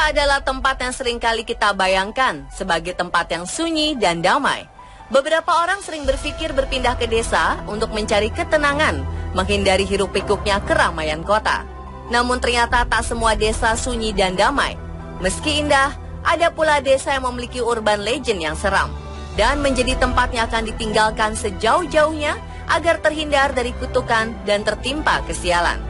Desa adalah tempat yang seringkali kita bayangkan sebagai tempat yang sunyi dan damai. Beberapa orang sering berpikir berpindah ke desa untuk mencari ketenangan, menghindari hiruk-pikuknya keramaian kota. Namun ternyata tak semua desa sunyi dan damai. Meski indah, ada pula desa yang memiliki urban legend yang seram dan menjadi tempat yang akan ditinggalkan sejauh-jauhnya agar terhindar dari kutukan dan tertimpa kesialan.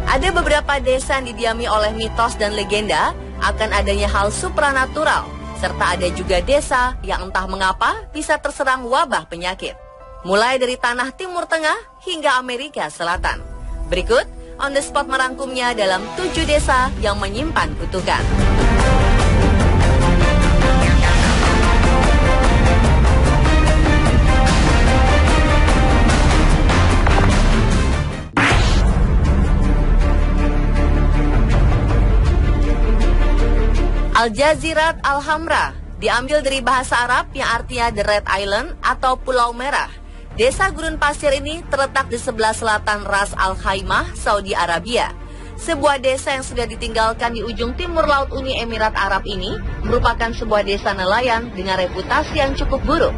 Ada beberapa desa yang didiami oleh mitos dan legenda akan adanya hal supranatural, serta ada juga desa yang entah mengapa bisa terserang wabah penyakit. Mulai dari tanah Timur Tengah hingga Amerika Selatan. Berikut On The Spot merangkumnya dalam 7 desa yang menyimpan kutukan. Al-Jazirat Al-Hamra diambil dari bahasa Arab yang artinya The Red Island atau Pulau Merah. Desa gurun pasir ini terletak di sebelah selatan Ras Al Khaimah, Saudi Arabia. Sebuah desa yang sudah ditinggalkan di ujung timur laut Uni Emirat Arab ini merupakan sebuah desa nelayan dengan reputasi yang cukup buruk.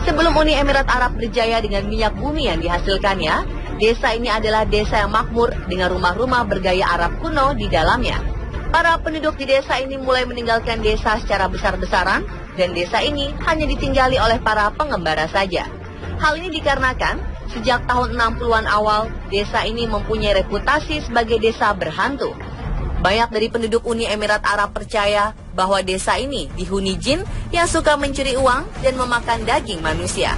Sebelum Uni Emirat Arab berjaya dengan minyak bumi yang dihasilkannya, desa ini adalah desa yang makmur dengan rumah-rumah bergaya Arab kuno di dalamnya. Para penduduk di desa ini mulai meninggalkan desa secara besar-besaran dan desa ini hanya ditinggali oleh para pengembara saja. Hal ini dikarenakan sejak tahun 60-an awal, desa ini mempunyai reputasi sebagai desa berhantu. Banyak dari penduduk Uni Emirat Arab percaya bahwa desa ini dihuni jin yang suka mencuri uang dan memakan daging manusia.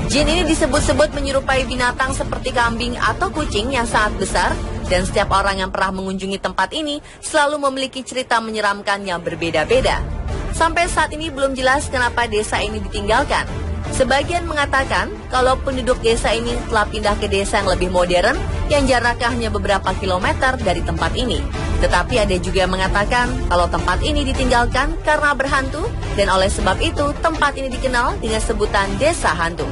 Jin ini disebut-sebut menyerupai binatang seperti kambing atau kucing yang sangat besar, dan setiap orang yang pernah mengunjungi tempat ini selalu memiliki cerita menyeramkan yang berbeda-beda. Sampai saat ini belum jelas kenapa desa ini ditinggalkan. Sebagian mengatakan kalau penduduk desa ini telah pindah ke desa yang lebih modern yang jaraknya hanya beberapa kilometer dari tempat ini. Tetapi ada juga yang mengatakan kalau tempat ini ditinggalkan karena berhantu dan oleh sebab itu tempat ini dikenal dengan sebutan desa hantu.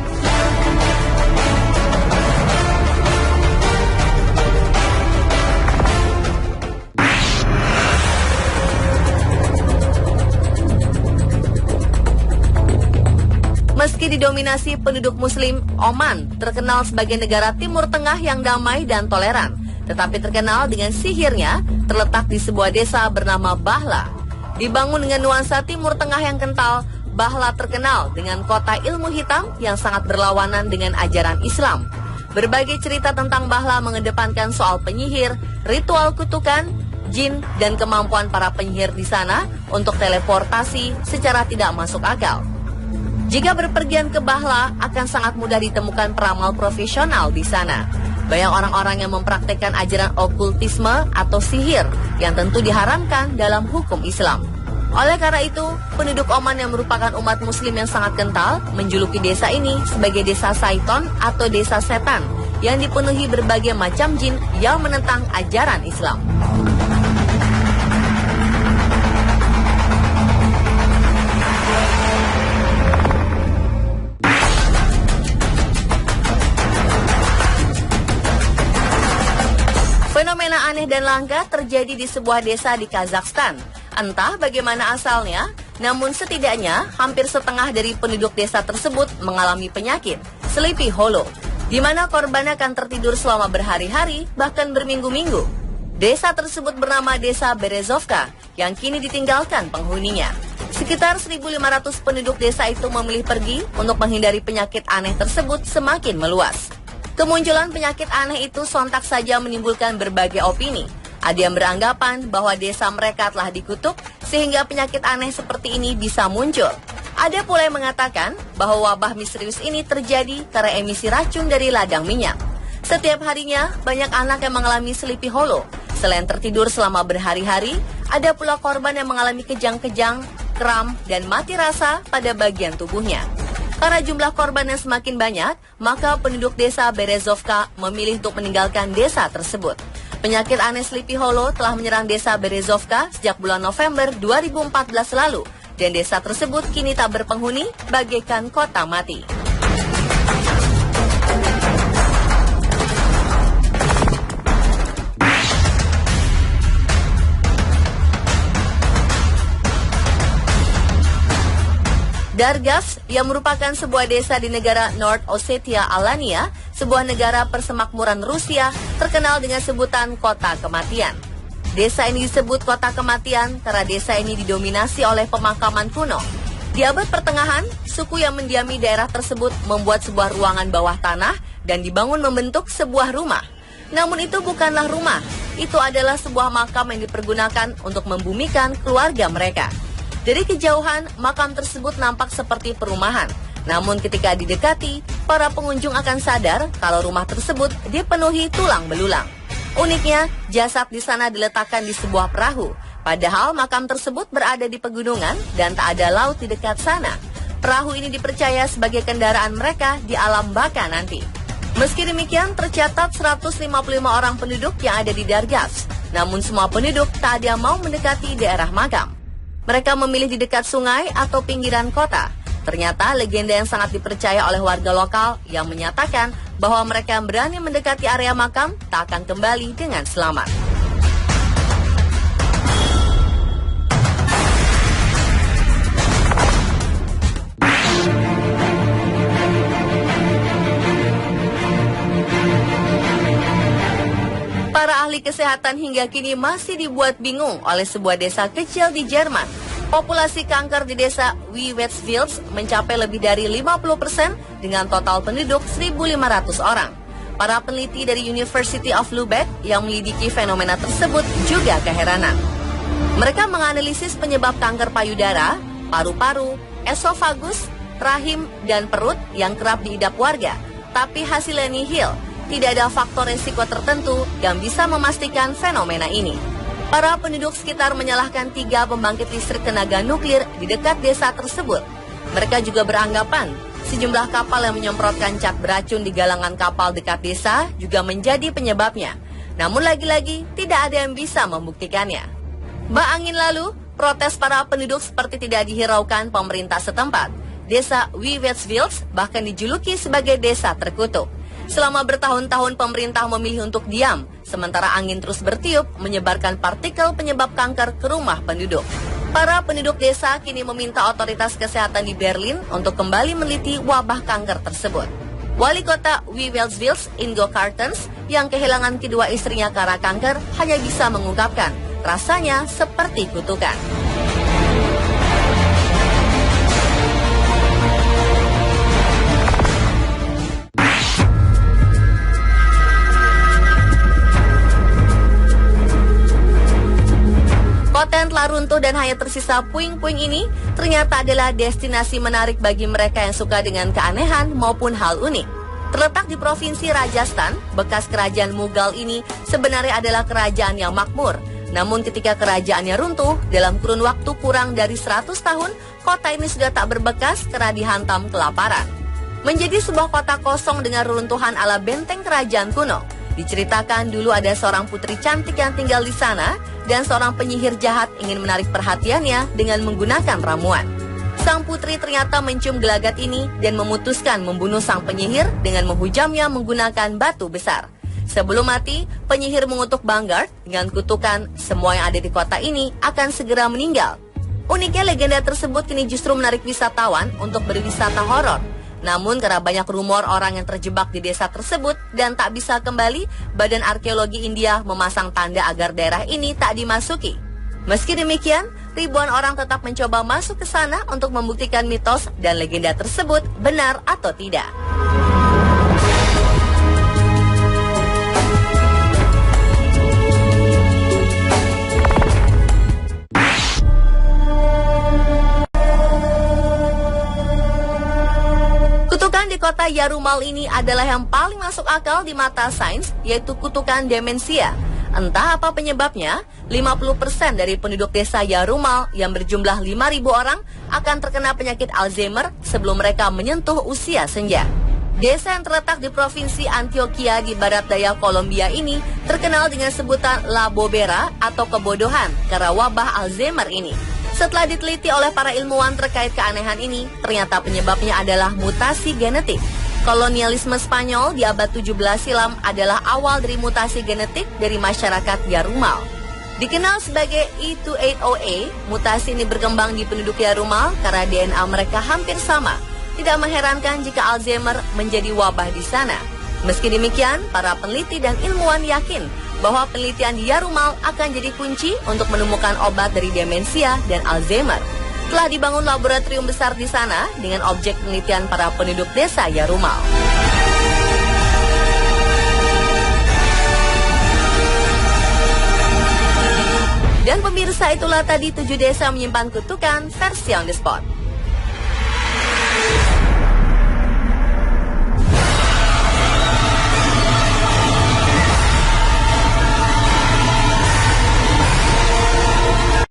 Meski didominasi penduduk muslim, Oman terkenal sebagai negara Timur Tengah yang damai dan toleran. Tetapi terkenal dengan sihirnya, terletak di sebuah desa bernama Bahla. Dibangun dengan nuansa Timur Tengah yang kental, Bahla terkenal dengan kota ilmu hitam yang sangat berlawanan dengan ajaran Islam. Berbagai cerita tentang Bahla mengedepankan soal penyihir, ritual kutukan, jin, dan kemampuan para penyihir di sana untuk teleportasi secara tidak masuk akal. Jika berpergian ke Bahla, akan sangat mudah ditemukan peramal profesional di sana. Banyak orang-orang yang mempraktekkan ajaran okultisme atau sihir yang tentu diharamkan dalam hukum Islam. Oleh karena itu, penduduk Oman yang merupakan umat muslim yang sangat kental menjuluki desa ini sebagai desa Saiton atau desa setan yang dipenuhi berbagai macam jin yang menentang ajaran Islam. Fenomena aneh dan langka terjadi di sebuah desa di Kazakhstan. Entah bagaimana asalnya, namun setidaknya hampir setengah dari penduduk desa tersebut mengalami penyakit Sleepy Hollow, di mana korban akan tertidur selama berhari-hari bahkan berminggu-minggu. Desa tersebut bernama Desa Berezovka yang kini ditinggalkan penghuninya. Sekitar 1.500 penduduk desa itu memilih pergi untuk menghindari penyakit aneh tersebut semakin meluas. Kemunculan penyakit aneh itu sontak saja menimbulkan berbagai opini. Ada yang beranggapan bahwa desa mereka telah dikutuk sehingga penyakit aneh seperti ini bisa muncul. Ada pula yang mengatakan bahwa wabah misterius ini terjadi karena emisi racun dari ladang minyak. Setiap harinya banyak anak yang mengalami Sleepy Hollow. Selain tertidur selama berhari-hari, ada pula korban yang mengalami kejang-kejang, kram, dan mati rasa pada bagian tubuhnya. Karena jumlah korban yang semakin banyak, maka penduduk desa Berezovka memilih untuk meninggalkan desa tersebut. Penyakit aneh Sleepy Hollow telah menyerang desa Berezovka sejak bulan November 2014 lalu, dan desa tersebut kini tak berpenghuni, bagaikan kota mati. Dargavs yang merupakan sebuah desa di negara North Ossetia Alania, sebuah negara persemakmuran Rusia, terkenal dengan sebutan Kota Kematian. Desa ini disebut Kota Kematian karena desa ini didominasi oleh pemakaman kuno. Di abad pertengahan, suku yang mendiami daerah tersebut membuat sebuah ruangan bawah tanah dan dibangun membentuk sebuah rumah. Namun itu bukanlah rumah, itu adalah sebuah makam yang dipergunakan untuk membumikan keluarga mereka. Dari kejauhan, makam tersebut nampak seperti perumahan. Namun ketika didekati, para pengunjung akan sadar kalau rumah tersebut dipenuhi tulang belulang. Uniknya, jasad di sana diletakkan di sebuah perahu. Padahal makam tersebut berada di pegunungan dan tak ada laut di dekat sana. Perahu ini dipercaya sebagai kendaraan mereka di alam baka nanti. Meski demikian, tercatat 155 orang penduduk yang ada di Dargavs. Namun semua penduduk tak ada yang mau mendekati daerah makam. Mereka memilih di dekat sungai atau pinggiran kota. Ternyata legenda yang sangat dipercaya oleh warga lokal yang menyatakan bahwa mereka yang berani mendekati area makam tak akan kembali dengan selamat. Para ahli kesehatan hingga kini masih dibuat bingung oleh sebuah desa kecil di Jerman. Populasi kanker di desa Wieverswils mencapai lebih dari 50% dengan total penduduk 1.500 orang. Para peneliti dari University of Lübeck yang melidiki fenomena tersebut juga keheranan. Mereka menganalisis penyebab kanker payudara, paru-paru, esofagus, rahim, dan perut yang kerap diidap warga. Tapi hasilnya nihil. Tidak ada faktor risiko tertentu yang bisa memastikan fenomena ini. Para penduduk sekitar menyalahkan 3 pembangkit listrik tenaga nuklir di dekat desa tersebut. Mereka juga beranggapan sejumlah kapal yang menyemprotkan cat beracun di galangan kapal dekat desa juga menjadi penyebabnya. Namun lagi-lagi tidak ada yang bisa membuktikannya. Angin lalu, protes para penduduk seperti tidak dihiraukan pemerintah setempat. Desa Wieverswils bahkan dijuluki sebagai desa terkutuk. Selama bertahun-tahun pemerintah memilih untuk diam, sementara angin terus bertiup menyebarkan partikel penyebab kanker ke rumah penduduk. Para penduduk desa kini meminta otoritas kesehatan di Berlin untuk kembali meneliti wabah kanker tersebut. Wali kota Wieverswils, Ingo Kartens, yang kehilangan kedua istrinya karena kanker, hanya bisa mengungkapkan, rasanya seperti kutukan. Kota yang telah runtuh dan hanya tersisa puing-puing ini ternyata adalah destinasi menarik bagi mereka yang suka dengan keanehan maupun hal unik. Terletak di provinsi Rajasthan, bekas kerajaan Mughal ini sebenarnya adalah kerajaan yang makmur. Namun ketika kerajaannya runtuh, dalam kurun waktu kurang dari 100 tahun, kota ini sudah tak berbekas karena dihantam kelaparan. Menjadi sebuah kota kosong dengan reruntuhan ala benteng kerajaan kuno. Diceritakan dulu ada seorang putri cantik yang tinggal di sana dan seorang penyihir jahat ingin menarik perhatiannya dengan menggunakan ramuan. Sang putri ternyata mencium gelagat ini dan memutuskan membunuh sang penyihir dengan menghujamnya menggunakan batu besar. Sebelum mati, penyihir mengutuk Vanguard dengan kutukan semua yang ada di kota ini akan segera meninggal. Uniknya legenda tersebut kini justru menarik wisatawan untuk berwisata horor. Namun karena banyak rumor orang yang terjebak di desa tersebut dan tak bisa kembali, Badan Arkeologi India memasang tanda agar daerah ini tak dimasuki. Meski demikian, ribuan orang tetap mencoba masuk ke sana untuk membuktikan mitos dan legenda tersebut benar atau tidak. Kutukan di kota Yarumal ini adalah yang paling masuk akal di mata sains, yaitu kutukan demensia. Entah apa penyebabnya, 50% dari penduduk desa Yarumal yang berjumlah 5.000 orang akan terkena penyakit Alzheimer sebelum mereka menyentuh usia senja. Desa yang terletak di provinsi Antioquia di barat daya Kolombia ini terkenal dengan sebutan La Bobera atau kebodohan karena wabah Alzheimer ini. Setelah diteliti oleh para ilmuwan terkait keanehan ini, ternyata penyebabnya adalah mutasi genetik. Kolonialisme Spanyol di abad 17 silam adalah awal dari mutasi genetik dari masyarakat Yarumal. Dikenal sebagai E280A, mutasi ini berkembang di penduduk Yarumal karena DNA mereka hampir sama. Tidak mengherankan jika Alzheimer menjadi wabah di sana. Meski demikian, para peneliti dan ilmuwan yakin bahwa penelitian di Yarumal akan jadi kunci untuk menemukan obat dari demensia dan Alzheimer. Telah dibangun laboratorium besar di sana dengan objek penelitian para penduduk desa Yarumal. Dan pemirsa, itulah tadi 7 desa menyimpan kutukan versi on the spot.